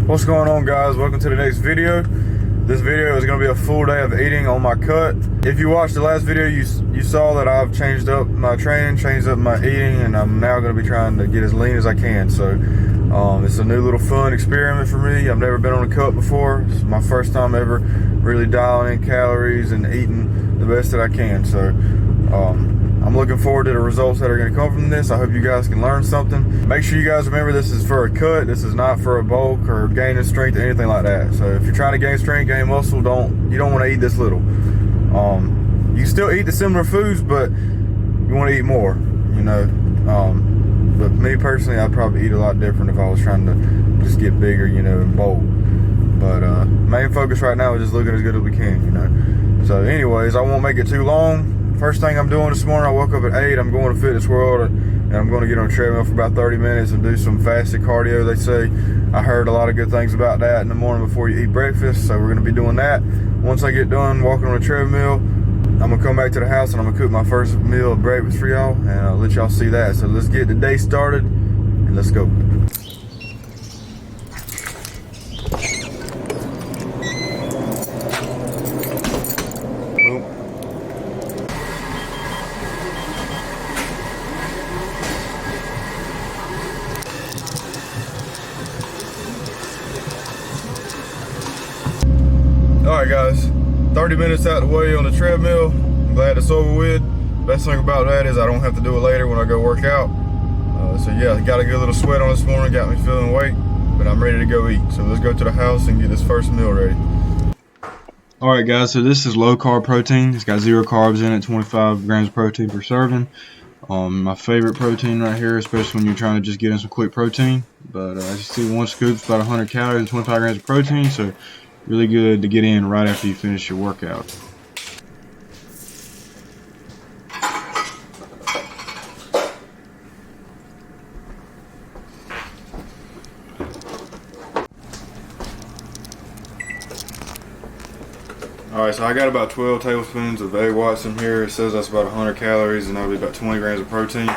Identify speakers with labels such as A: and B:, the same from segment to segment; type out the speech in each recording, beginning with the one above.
A: What's going on, guys? Welcome to the next video. This video is going to be a full day of eating on my cut. If you watched the last video, you saw that I've changed up my training, changed up my eating, and I'm now going to be trying to get as lean as I can. So it's a new little fun experiment for me. I've never been on a cut before. It's my first time ever really dialing in calories and eating the best that I can. So I'm looking forward to the results that are going to come from this. I hope you guys can learn something. Make sure you guys remember this is for a cut. This is not for a bulk or gaining strength or anything like that. So if you're trying to gain strength, gain muscle, you don't want to eat this little. You still eat the similar foods, but you want to eat more, you know. But me personally, I'd probably eat a lot different if I was trying to just get bigger, you know, and bulk. But main focus right now is just looking as good as we can, you know. So anyways, I won't make it too long. First thing I'm doing this morning, I woke up at 8. I'm going to Fitness World and I'm going to get on a treadmill for about 30 minutes and do some fasted cardio, they say. I heard a lot of good things about that in the morning before you eat breakfast, so we're going to be doing that. Once I get done walking on a treadmill, I'm going to come back to the house and I'm going to cook my first meal of breakfast for y'all, and I'll let y'all see that. So let's get the day started and let's go. Alright guys, 30 minutes out the way on the treadmill. I'm glad it's over with. Best thing about that is I don't have to do it later when I go work out. So yeah, got a good little sweat on this morning, got me feeling awake, but I'm ready to go eat. So let's go to the house and get this first meal ready. Alright guys, so this is low carb protein. It's got 0 carbs in it, 25 grams of protein per serving. My favorite protein right here, especially when you're trying to just get in some quick protein. But as you see, one scoop's about 100 calories and 25 grams of protein, so really good to get in right after you finish your workout. Alright, so I got about 12 tablespoons of egg whites in here. It says that's about 100 calories and that'll be about 20 grams of protein.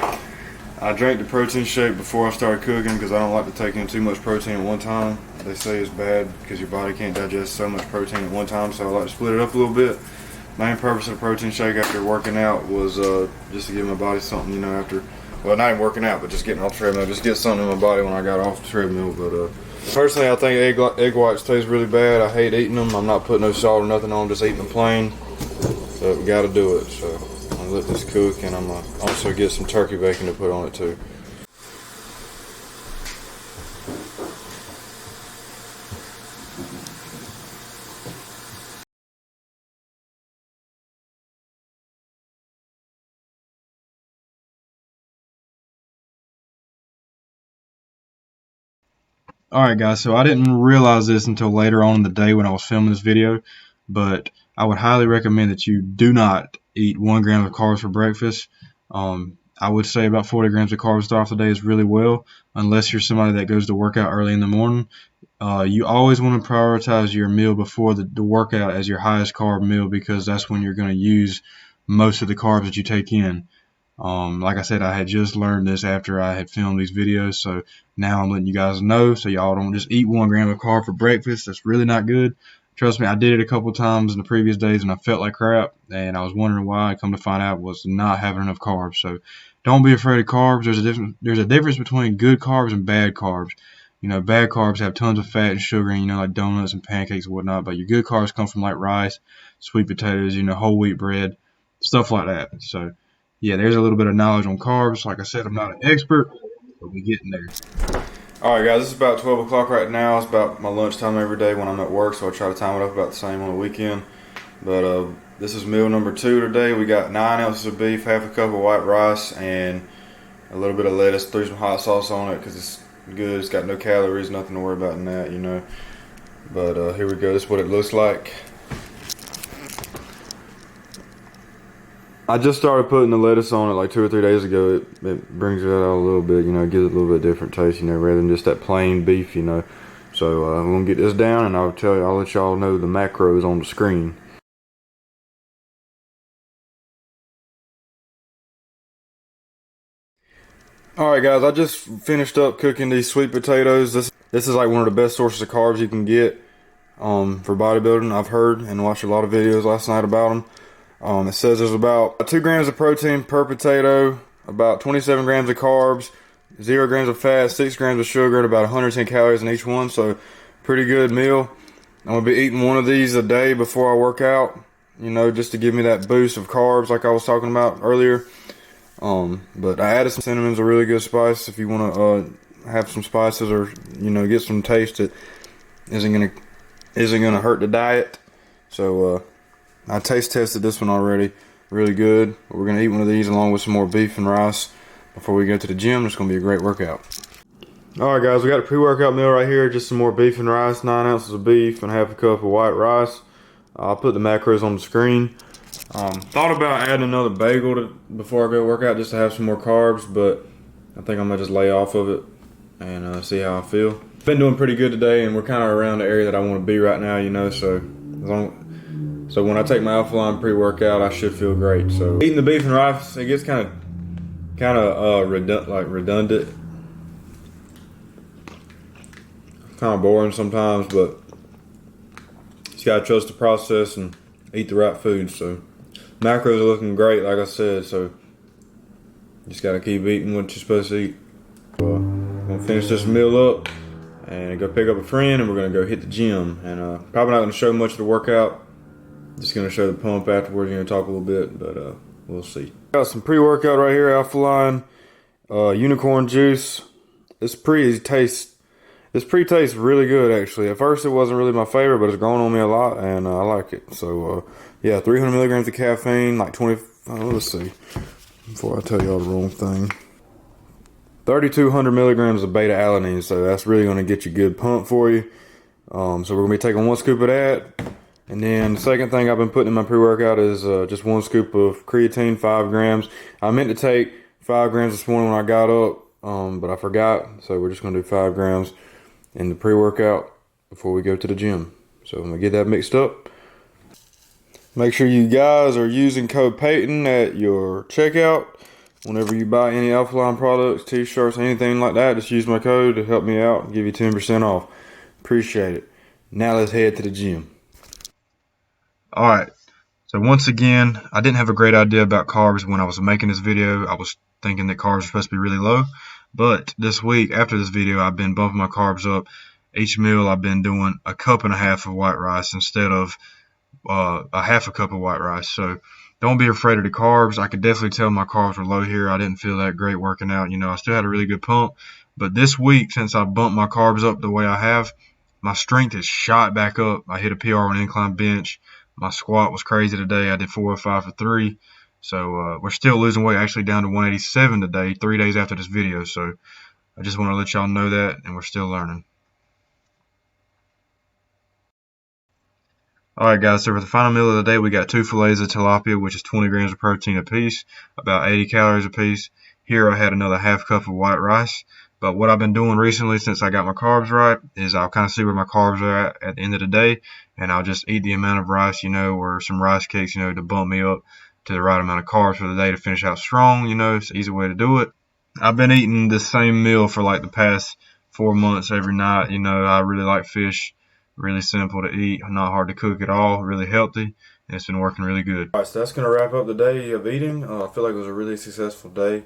A: I drank the protein shake before I started cooking because I don't like to take in too much protein at one time. They say it's bad because your body can't digest so much protein at one time, so I like to split it up a little bit. Main purpose of the protein shake after working out was just to give my body something, you know, after, well, not even working out, but just getting off the treadmill, just get something in my body when I got off the treadmill. But personally, I think egg whites taste really bad. I hate eating them. I'm not putting no salt or nothing on them, just eating them plain. So we got to do it. So I'm gonna let this cook, and I'm gonna also get some turkey bacon to put on it too. Alright guys, so I didn't realize this until later on in the day when I was filming this video, but I would highly recommend that you do not eat 1 gram of carbs for breakfast. I would say about 40 grams of carbs to start off the day is really well, unless you're somebody that goes to work out early in the morning. You always want to prioritize your meal before the workout as your highest carb meal, because that's when you're going to use most of the carbs that you take in. Like I said, I had just learned this after I had filmed these videos, so now I'm letting you guys know so y'all don't just eat 1 gram of carb for breakfast. That's really not good. Trust me, I did it a couple times in the previous days and I felt like crap, and I was wondering why. I come to find out was not having enough carbs. So don't be afraid of carbs. There's a difference between good carbs and bad carbs. You know, bad carbs have tons of fat and sugar, and, you know, like donuts and pancakes and whatnot, but your good carbs come from like rice, sweet potatoes, you know, whole wheat bread, stuff like that. So yeah, there's a little bit of knowledge on carbs. Like I said, I'm not an expert, but we're getting there. Alright guys, it's about 12 o'clock right now. It's about my lunchtime every day when I'm at work, so I try to time it up about the same on the weekend. But this is meal number 2 today. We got 9 ounces of beef, half a cup of white rice, and a little bit of lettuce. Threw some hot sauce on it because it's good. It's got no calories, nothing to worry about in that, you know. But here we go. This is what it looks like. I just started putting the lettuce on it like 2 or 3 days ago. It brings it out a little bit, you know, gives it a little bit different taste, you know, rather than just that plain beef, you know. So I'm gonna get this down, and I'll let y'all know the macros on the screen. Alright guys, I just finished up cooking these sweet potatoes.
B: This is like one of the best sources of carbs you can get for bodybuilding. I've heard and watched a lot of videos last night about them. It says there's about 2 grams of protein per potato, about 27 grams of carbs, 0 grams of fat, 6 grams of sugar, and about 110 calories in each one. So pretty good meal. I'm going to be eating one of these a day before I work out, you know, just to give me that boost of carbs like I was talking about earlier. But I added some cinnamon's a really good spice if you want to have some spices or, you know, get some taste that isn't gonna hurt the diet. So I taste tested this one already, really good. But we're gonna eat one of these along with some more beef and rice before we go to the gym. It's gonna be a great workout. Alright guys, we got a pre-workout meal right here, just some more beef and rice, 9 ounces of beef and half a cup of white rice. I'll put the macros on the screen. Thought about adding another bagel before I go work out just to have some more carbs, but I think I'm gonna just lay off of it and see how I feel. Been doing pretty good today, and we're kind of around the area that I want to be right now, you know, so when I take my Alpha-Line pre-workout, I should feel great. So eating the beef and rice, it gets kind of redundant. Kind of boring sometimes, but you just gotta trust the process and eat the right food. So macros are looking great, like I said. So just gotta keep eating what you're supposed to eat. I'm gonna finish this meal up and go pick up a friend, and we're gonna go hit the gym. And probably not gonna show much of the workout. Just gonna show the pump afterwards. Gonna talk a little bit, but we'll see. Got some pre-workout right here, Alpha-Line, unicorn juice. This pre tastes really good, actually. At first, it wasn't really my favorite, but it's grown on me a lot, and I like it. So, yeah, 300 milligrams of caffeine, like 20. Let's see. Before I tell y'all the wrong thing, 3,200 milligrams of beta alanine. So that's really going to get you good pump for you. So we're going to be taking 1 scoop of that, and then the second thing I've been putting in my pre-workout is just 1 scoop of creatine, 5 grams. I meant to take 5 grams this morning when I got up, but I forgot. So we're just going to do 5 grams in the pre-workout before we go to the gym. So I'm gonna get that mixed up. Make sure you guys are using code Peyton at your checkout. Whenever you buy any Alpha-Line products, t-shirts, anything like that, just use my code to help me out and give you 10% off. Appreciate it. Now let's head to the gym.
A: Alright, so once again, I didn't have a great idea about carbs when I was making this video. I was thinking that carbs were supposed to be really low. But this week, after this video, I've been bumping my carbs up. Each meal, I've been doing a cup and a half of white rice instead of a half a cup of white rice. So don't be afraid of the carbs. I could definitely tell my carbs were low here. I didn't feel that great working out. You know, I still had a really good pump. But this week, since I bumped my carbs up the way I have, my strength has shot back up. I hit a PR on incline bench. My squat was crazy today. I did 405 for 3. So we're still losing weight, actually down to 187 today, 3 days after this video. So I just want to let y'all know that, and we're still learning. Alright guys, so for the final meal of the day, we got 2 fillets of tilapia, which is 20 grams of protein a piece, about 80 calories a piece. Here I had another half cup of white rice. But what I've been doing recently since I got my carbs right is I'll kind of see where my carbs are at the end of the day, and I'll just eat the amount of rice, you know, or some rice cakes, you know, to bump me up to the right amount of carbs for the day to finish out strong. You know, it's an easy way to do it. I've been eating the same meal for like the past 4 months every night. You know, I really like fish. Really simple to eat, not hard to cook at all, really healthy, and it's been working really good.
B: Alright, so that's going to wrap up the day of eating. I feel like it was a really successful day.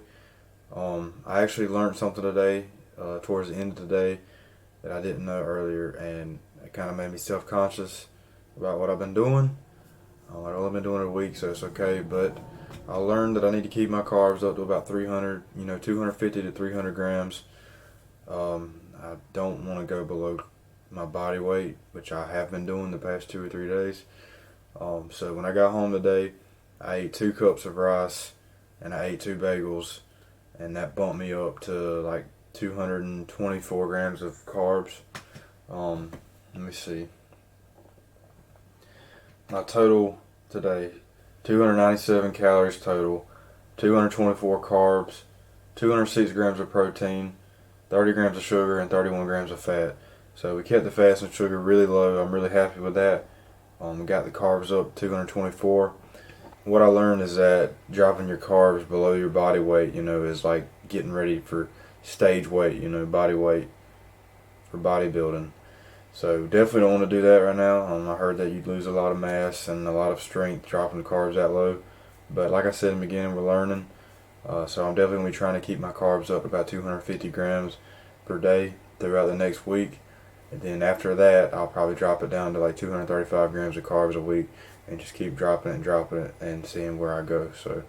B: I actually learned something today, towards the end of the day, that I didn't know earlier, and it kind of made me self-conscious about what I've been doing. I've only been doing it a week, so it's okay, but I learned that I need to keep my carbs up to about 300, you know, 250 to 300 grams. I don't want to go below my body weight, which I have been doing the past 2 or 3 days. So when I got home today, I ate 2 cups of rice and I ate 2 bagels, and that bumped me up to like 224 grams of carbs. Let me see. My total today, 297 calories total, 224 carbs, 206 grams of protein, 30 grams of sugar, and 31 grams of fat. So we kept the fats and sugar really low. I'm really happy with that. We got the carbs up 224. What I learned is that dropping your carbs below your body weight, you know, is like getting ready for stage weight, you know, body weight. for bodybuilding. So definitely don't want to do that right now. I heard that you'd lose a lot of mass and a lot of strength dropping the carbs that low. But like I said in the beginning, we're learning. So I'm definitely going to be trying to keep my carbs up to about 250 grams per day throughout the next week. And then after that, I'll probably drop it down to like 235 grams of carbs a week and just keep dropping it and seeing where I go. So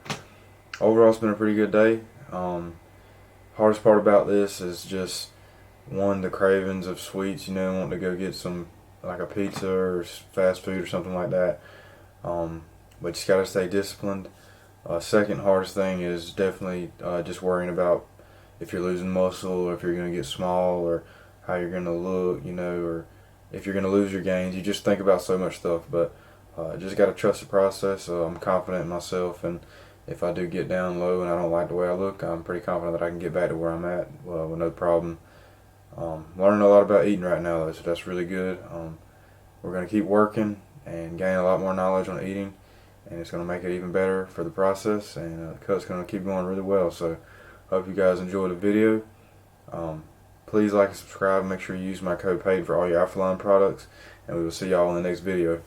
B: overall, it's been a pretty good day. Hardest part about this is just one, the cravings of sweets, wanting to go get some, like a pizza or fast food or something like that. But you just got to stay disciplined. Second hardest thing is definitely just worrying about if you're losing muscle or if you're going to get small or how you're going to look, or if you're going to lose your gains. You just think about so much stuff, but just got to trust the process. I'm confident in myself, and if I do get down low and I don't like the way I look, I'm pretty confident that I can get back to where I'm at with no problem. Learning a lot about eating right now, though, so that's really good. We're going to keep working and gain a lot more knowledge on eating, and it's going to make it even better for the process, and the cut's going to keep going really well. So hope you guys enjoyed the video. Please like and subscribe, and make sure you use my code Peyton for all your Alphaline products, and we will see y'all in the next video.